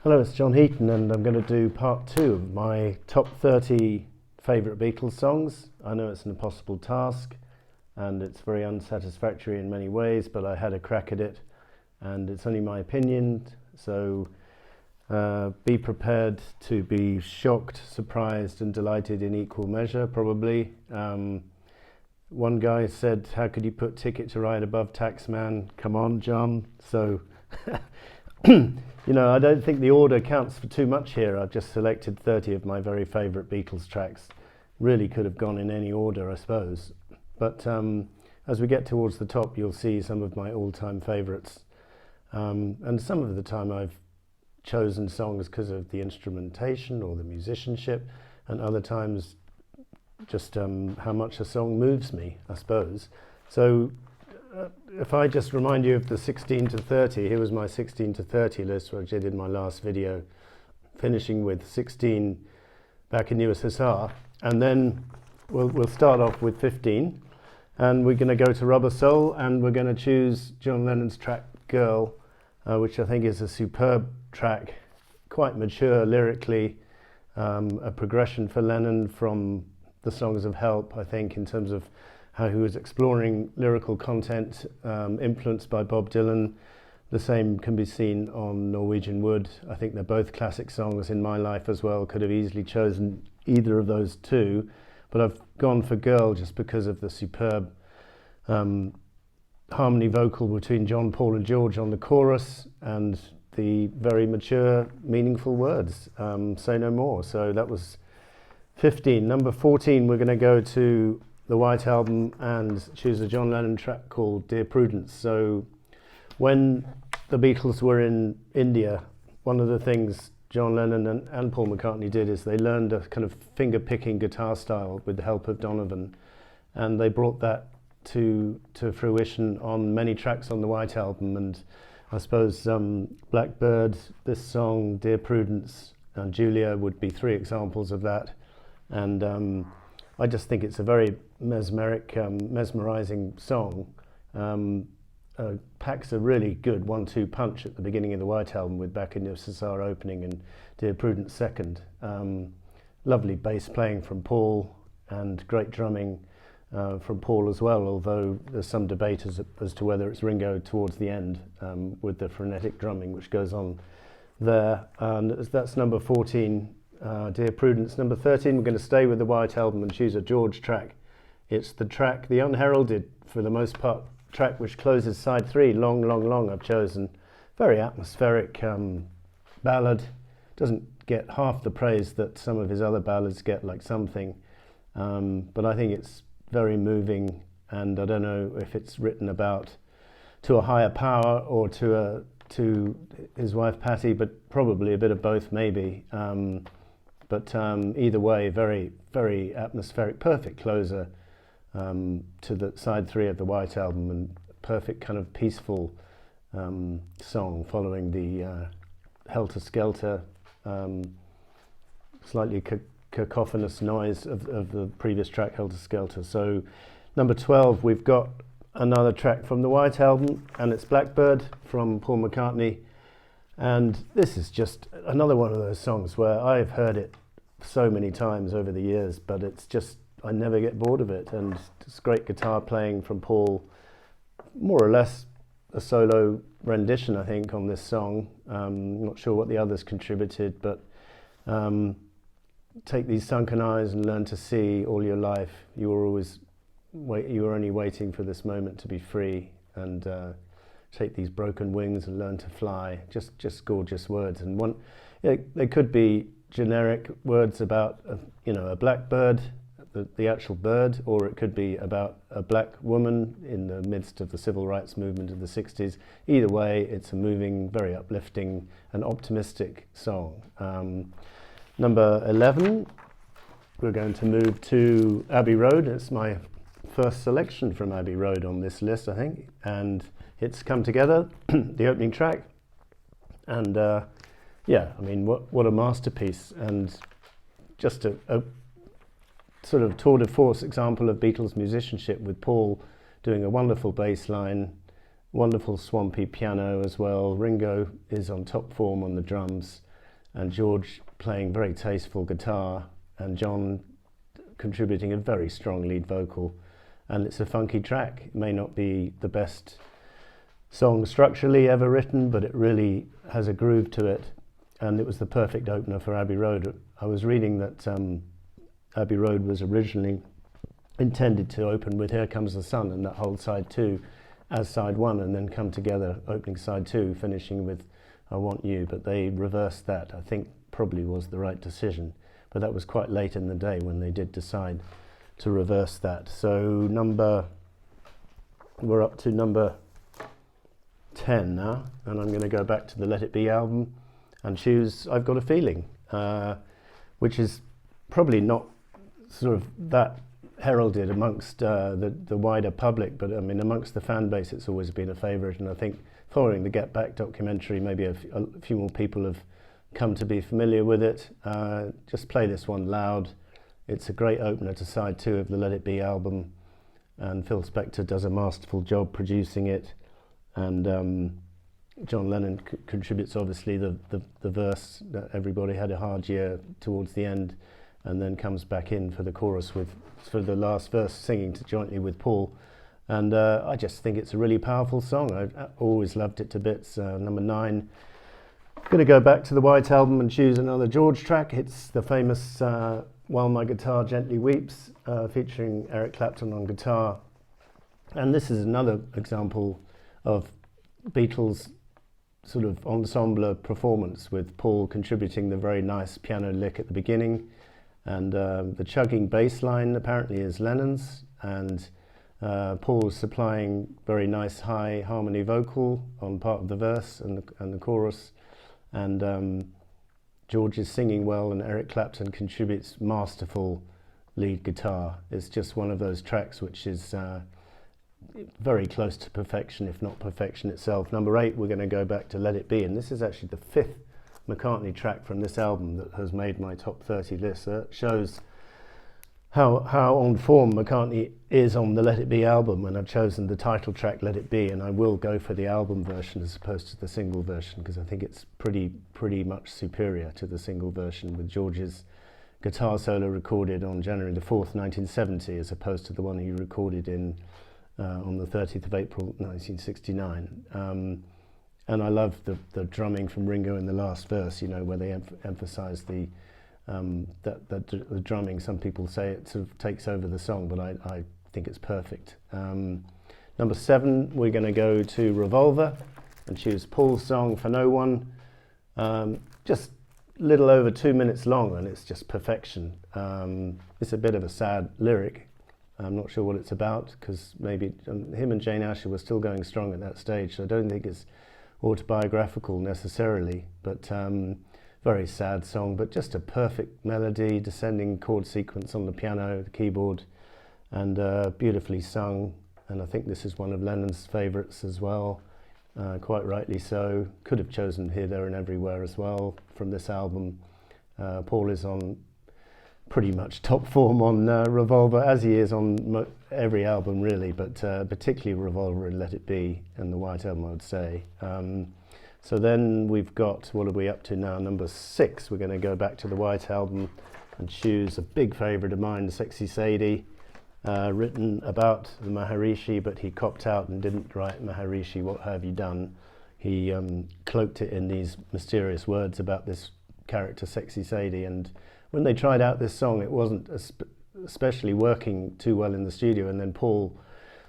Hello, it's John Heaton, and I'm going to do part 2 of my top 30 favourite Beatles songs. I know it's an impossible task and it's very unsatisfactory in many ways, but I had a crack at it and it's only my opinion, so be prepared to be shocked, surprised and delighted in equal measure, probably. One guy said, "How could you put Ticket to Ride above Taxman?" Come on, John. So you know, I don't think the order counts for too much here. I've just selected 30 of my very favourite Beatles tracks. Really could have gone in any order, I suppose. But as we get towards the top, you'll see some of my all-time favourites. And some of the time I've chosen songs because of the instrumentation or the musicianship, and other times just how much a song moves me, I suppose. So if I just remind you of the 16 to 30, here was my 16 to 30 list, which I did in my last video, finishing with 16 back in USSR, and then we'll start off with 15, and we're going to go to Rubber Soul, and we're going to choose John Lennon's track Girl, which I think is a superb track, quite mature lyrically, a progression for Lennon from the songs of Help, I think, in terms of how he was exploring lyrical content, influenced by Bob Dylan. The same can be seen on Norwegian Wood. I think they're both classic songs in my life as well. Could have easily chosen either of those two, but I've gone for Girl just because of the superb harmony vocal between John, Paul and George on the chorus, and the very mature, meaningful words, Say No More. So that was 15. Number 14, we're going to go to the White Album and choose a John Lennon track called Dear Prudence. So when the Beatles were in India, one of the things John Lennon and Paul McCartney did is they learned a kind of finger-picking guitar style with the help of Donovan, and they brought that to fruition on many tracks on the White Album. And I suppose Blackbird, this song, Dear Prudence, and Julia would be 3 examples of that. And I just think it's a very mesmerizing song. Packs a really good 1-2 punch at the beginning of the White Album with Back in USSR opening and Dear Prudence second. Lovely bass playing from Paul and great drumming from Paul as well, although there's some debate as to whether it's Ringo towards the end with the frenetic drumming which goes on there. And that's number 14. Dear Prudence. Number 13, we're going to stay with the White Album and choose a George track. It's the track, the unheralded, for the most part, track which closes side 3, Long, Long, Long, I've chosen. Very atmospheric ballad. Doesn't get half the praise that some of his other ballads get, like Something. But I think it's very moving, and I don't know if it's written about to a higher power or to his wife Patty, but probably a bit of both maybe. But either way, very, very atmospheric, perfect closer to the side 3 of the White Album, and perfect kind of peaceful song following the Helter Skelter, slightly cacophonous noise of the previous track, Helter Skelter. So number 12, we've got another track from the White Album, and it's Blackbird from Paul McCartney. And this is just another one of those songs where I've heard it so many times over the years, but it's just, I never get bored of it. And it's great guitar playing from Paul, more or less a solo rendition, I think, on this song. Not sure what the others contributed, but take these sunken eyes and learn to see all your life. You were only waiting for this moment to be free, and take these broken wings and learn to fly. Just gorgeous words. And one, they could be generic words about a blackbird, the actual bird, or it could be about a black woman in the midst of the civil rights movement of the 60s. Either way, it's a moving, very uplifting and optimistic song. Number 11, we're going to move to Abbey Road. It's my first selection from Abbey Road on this list, I think, and it's Come Together, the opening track. And yeah, I mean, what a masterpiece, and just a sort of tour de force example of Beatles musicianship, with Paul doing a wonderful bass line, wonderful swampy piano as well. Ringo is on top form on the drums, and George playing very tasteful guitar, and John contributing a very strong lead vocal. And it's a funky track. It may not be the best song structurally ever written, but it really has a groove to it, and it was the perfect opener for Abbey Road. I was reading that Abbey Road was originally intended to open with Here Comes the Sun and that whole side 2 as side 1, and then come together opening side 2, finishing with I Want You, but they reversed that. I think probably was the right decision, but that was quite late in the day when they did decide to reverse that. So we're up to number 10 now, and I'm going to go back to the Let It Be album and choose I've Got a Feeling, which is probably not sort of that heralded amongst the wider public, but I mean amongst the fan base it's always been a favourite, and I think following the Get Back documentary maybe a few more people have come to be familiar with it. Just play this one loud. It's a great opener to side 2 of the Let It Be album, and Phil Spector does a masterful job producing it, and John Lennon contributes obviously the verse that everybody had a hard year towards the end, and then comes back in for the chorus for the last verse, singing jointly with Paul. And I just think it's a really powerful song. I've always loved it to bits. Number 9. I'm going to go back to the White Album and choose another George track. It's the famous While My Guitar Gently Weeps, featuring Eric Clapton on guitar. And this is another example of Beatles' sort of ensemble performance, with Paul contributing the very nice piano lick at the beginning, and the chugging bass line apparently is Lennon's, and Paul supplying very nice high harmony vocal on part of the verse and the chorus, and George is singing well, and Eric Clapton contributes masterful lead guitar. It's just one of those tracks which is very close to perfection, if not perfection itself. Number 8, we're going to go back to Let It Be, and this is actually the 5th McCartney track from this album that has made my top 30 list. So it shows how on form McCartney is on the Let It Be album, and I've chosen the title track Let It Be, and I will go for the album version as opposed to the single version, because I think it's pretty much superior to the single version, with George's guitar solo recorded on January the 4th, 1970, as opposed to the one he recorded on the 30th of April 1969. And I love the drumming from Ringo in the last verse, you know, where they emphasize the drumming. Some people say it sort of takes over the song, but I think it's perfect. Number 7, we're going to go to Revolver and choose Paul's song For No One. Just a little over 2 minutes long, and it's just perfection. It's a bit of a sad lyric. I'm not sure what it's about, because maybe him and Jane Asher were still going strong at that stage, so I don't think it's autobiographical necessarily, but very sad song, but just a perfect melody, descending chord sequence on the piano, the keyboard, and beautifully sung. And I think this is one of Lennon's favourites as well, quite rightly so. Could have chosen Here, There and Everywhere as well from this album. Paul is on pretty much top form on Revolver, as he is on every album really, but particularly Revolver and Let It Be and the White Album, I would say. So then we've got, what are we up to now? Number 6. We're going to go back to the White Album and choose a big favourite of mine, Sexy Sadie, written about the Maharishi, but he copped out and didn't write Maharishi, what have you done? He cloaked it in these mysterious words about this character, Sexy Sadie, and when they tried out this song, it wasn't especially working too well in the studio, and then Paul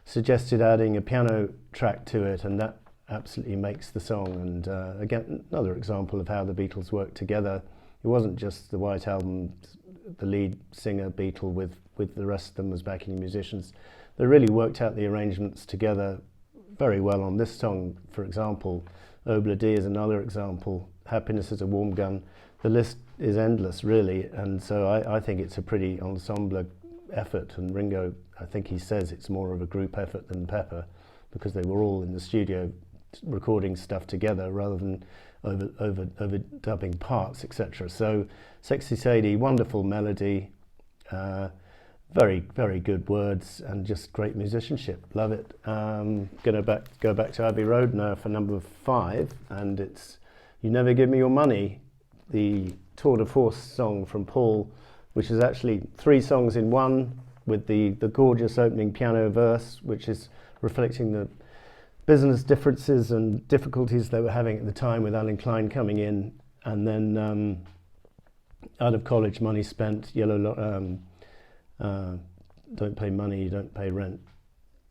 suggested adding a piano track to it, and that absolutely makes the song. And again, another example of how the Beatles worked together. It wasn't just the White Album, the lead singer Beatle with the rest of them as backing musicians. They really worked out the arrangements together very well on this song, for example. Obla Dee is another example. Happiness is a Warm Gun. The list is endless, really, and so I think it's a pretty ensemble effort, and Ringo, I think he says it's more of a group effort than Pepper, because they were all in the studio recording stuff together rather than overdubbing parts, etc. So Sexy Sadie, wonderful melody, very, very good words, and just great musicianship. Love it. Gonna go back to Abbey Road now for number 5, and it's You Never Give Me Your Money, the tour de force song from Paul, which is actually 3 songs in one, with the gorgeous opening piano verse, which is reflecting the business differences and difficulties they were having at the time with Alan Klein coming in, and then out of college, money spent, don't pay money, you don't pay rent,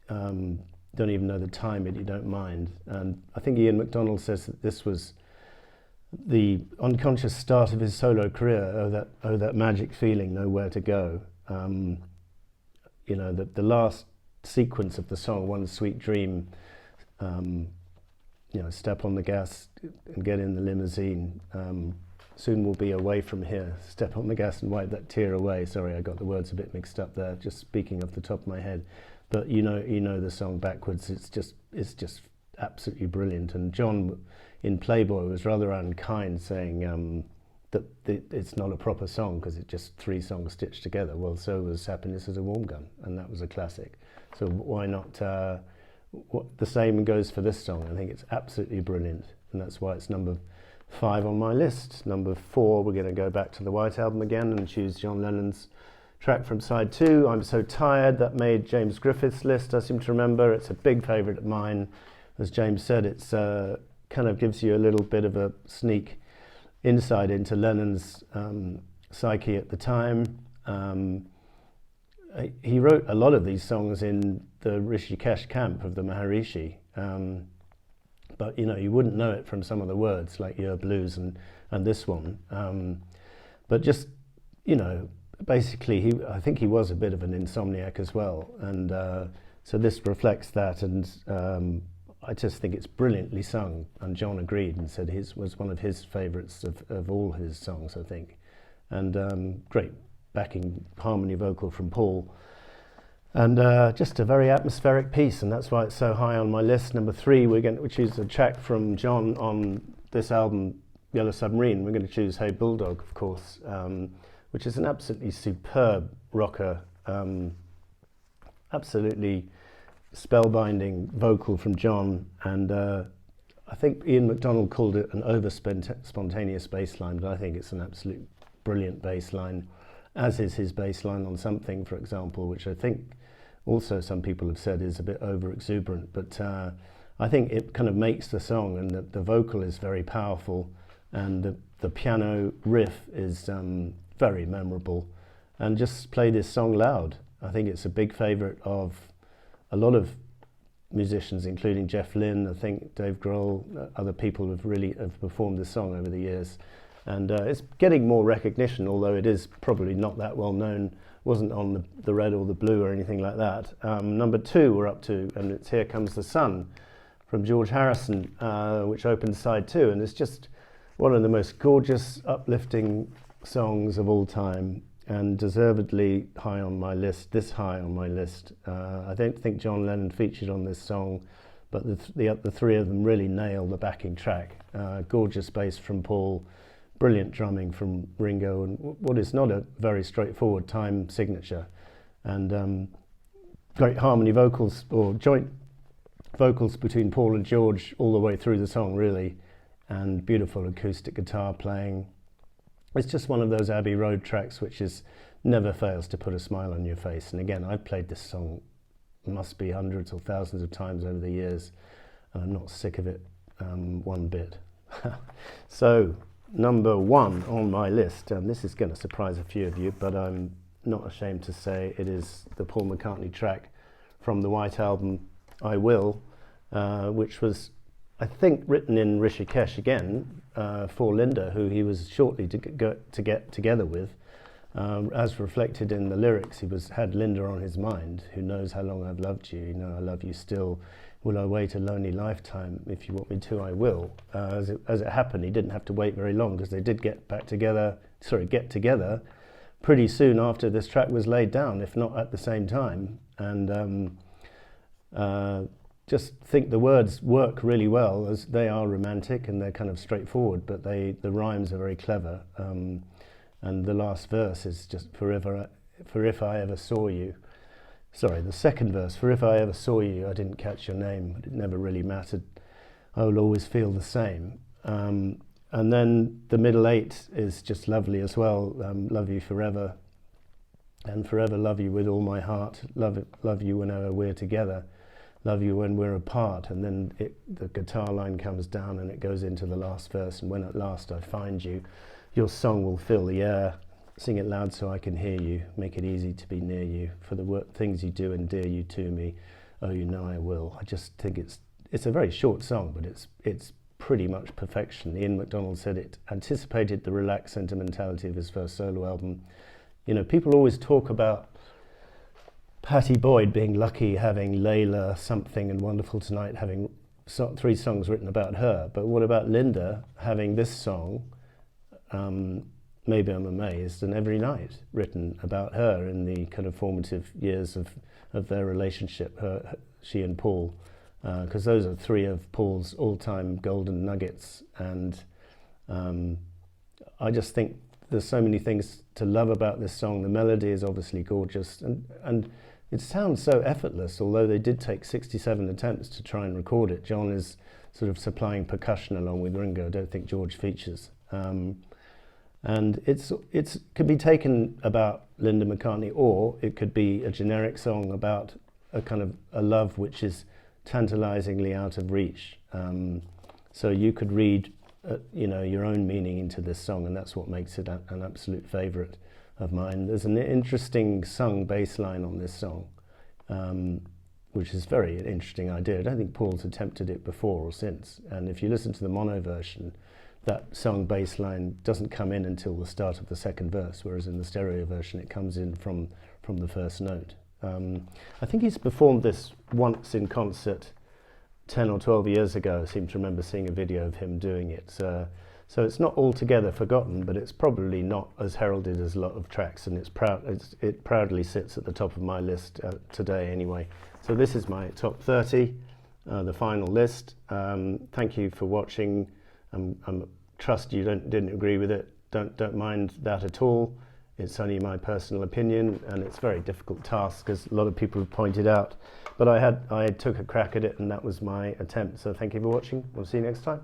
don't even know the time, you don't mind. And I think Ian MacDonald says that this was the unconscious start of his solo career. Oh, that magic feeling, nowhere to go. The last sequence of the song, One Sweet Dream, step on the gas and get in the limousine. Soon we'll be away from here. Step on the gas and wipe that tear away. Sorry, I got the words a bit mixed up there, just speaking off the top of my head. But you know the song backwards. It's just absolutely brilliant. And John in Playboy was rather unkind, saying that it's not a proper song because it's just 3 songs stitched together. Well, so was Happiness Is a Warm Gun, and that was a classic. So why not? The same goes for this song. I think it's absolutely brilliant, and that's why it's number 5 on my list. Number 4, we're going to go back to the White Album again and choose John Lennon's track from side 2, I'm So Tired. That made James Griffith's list, I seem to remember. It's a big favourite of mine. As James said, it's kind of gives you a little bit of a sneak insight into Lennon's psyche at the time. He wrote a lot of these songs in the Rishikesh camp of the Maharishi, but you wouldn't know it from some of the words, like Your Blues and this one. But just, basically, I think he was a bit of an insomniac as well, and so this reflects that, and I just think it's brilliantly sung, and John agreed and said his was one of his favourites of all his songs, I think. And great backing harmony vocal from Paul, and just a very atmospheric piece, and that's why it's so high on my list. Number 3, we're going to choose a track from John on this album, Yellow Submarine. We're going to choose Hey Bulldog, of course, which is an absolutely superb rocker, absolutely spellbinding vocal from John, and I think Ian MacDonald called it an over-spontaneous bass line, but I think it's an absolute brilliant bass line, as is his bass line on Something, for example, which I think also some people have said is a bit over-exuberant, but I think it kind of makes the song, and the vocal is very powerful, and the piano riff is very memorable. And just play this song loud. I think it's a big favourite of a lot of musicians, including Jeff Lynne, I think Dave Grohl, other people have performed this song over the years. And it's getting more recognition, although it is probably not that well known. Wasn't on the red or the blue or anything like that. Number 2 we're up to, and it's Here Comes the Sun from George Harrison, which opened side 2, and it's just one of the most gorgeous, uplifting songs of all time, and deservedly high on my list, this high on my list. I don't think John Lennon featured on this song, but the 3 of them really nail the backing track. Gorgeous bass from Paul, brilliant drumming from Ringo, and what is not a very straightforward time signature, and great harmony vocals, or joint vocals between Paul and George all the way through the song, really, and beautiful acoustic guitar playing. It's just one of those Abbey Road tracks which never fails to put a smile on your face. And again, I've played this song must be hundreds or thousands of times over the years, and I'm not sick of it one bit. So number 1 on my list, and this is going to surprise a few of you, but I'm not ashamed to say it is the Paul McCartney track from the White Album, I Will, which was, I think, written in Rishikesh again for Linda, who he was shortly to get together with. As reflected in the lyrics, he had Linda on his mind. Who knows how long I've loved you? You know I love you still. Will I wait a lonely lifetime? If you want me to, I will. As it happened, he didn't have to wait very long, because they did get together pretty soon after this track was laid down, if not at the same time. And just think the words work really well, as they are romantic and they're kind of straightforward, but the rhymes are very clever. And the last verse is just for if I ever saw you. Sorry, the second verse, for if I ever saw you, I didn't catch your name, but it never really mattered. I will always feel the same. And then the middle 8 is just lovely as well. Love you forever, and forever love you with all my heart. Love you whenever we're together. Love you when we're apart. And then the guitar line comes down and it goes into the last verse. And when at last I find you, your song will fill the air. Sing it loud so I can hear you. Make it easy to be near you. For the things you do endear you to me. Oh, you know I will. I just think it's a very short song, but it's pretty much perfection. Ian MacDonald said it anticipated the relaxed sentimentality of his first solo album. You know, people always talk about Patti Boyd being lucky having Layla, Something and Wonderful Tonight, having 3 songs written about her. But what about Linda having this song, Maybe I'm Amazed, and Every Night, written about her in the kind of formative years of their relationship, she and Paul, because those are 3 of Paul's all-time golden nuggets. And I just think there's so many things to love about this song. The melody is obviously gorgeous, and it sounds so effortless, although they did take 67 attempts to try and record it. John is sort of supplying percussion along with Ringo. I don't think George features. And it's could be taken about Linda McCartney, or it could be a generic song about a kind of a love which is tantalizingly out of reach. So you could read your own meaning into this song, and that's what makes it an absolute favorite of mine. There's an interesting sung bass line on this song, which is very interesting idea. I don't think Paul's attempted it before or since. And if you listen to the mono version, that sung bass line doesn't come in until the start of the second verse, whereas in the stereo version it comes in from the first note. I think he's performed this once in concert 10 or 12 years ago. I seem to remember seeing a video of him doing it. So it's not altogether forgotten, but it's probably not as heralded as a lot of tracks, and it proudly sits at the top of my list today anyway. So this is my top 30, the final list. Thank you for watching. Trust you didn't agree with it. Don't mind that at all. It's only my personal opinion, and it's a very difficult task, as a lot of people have pointed out. But I took a crack at it, and that was my attempt. So thank you for watching. We'll see you next time.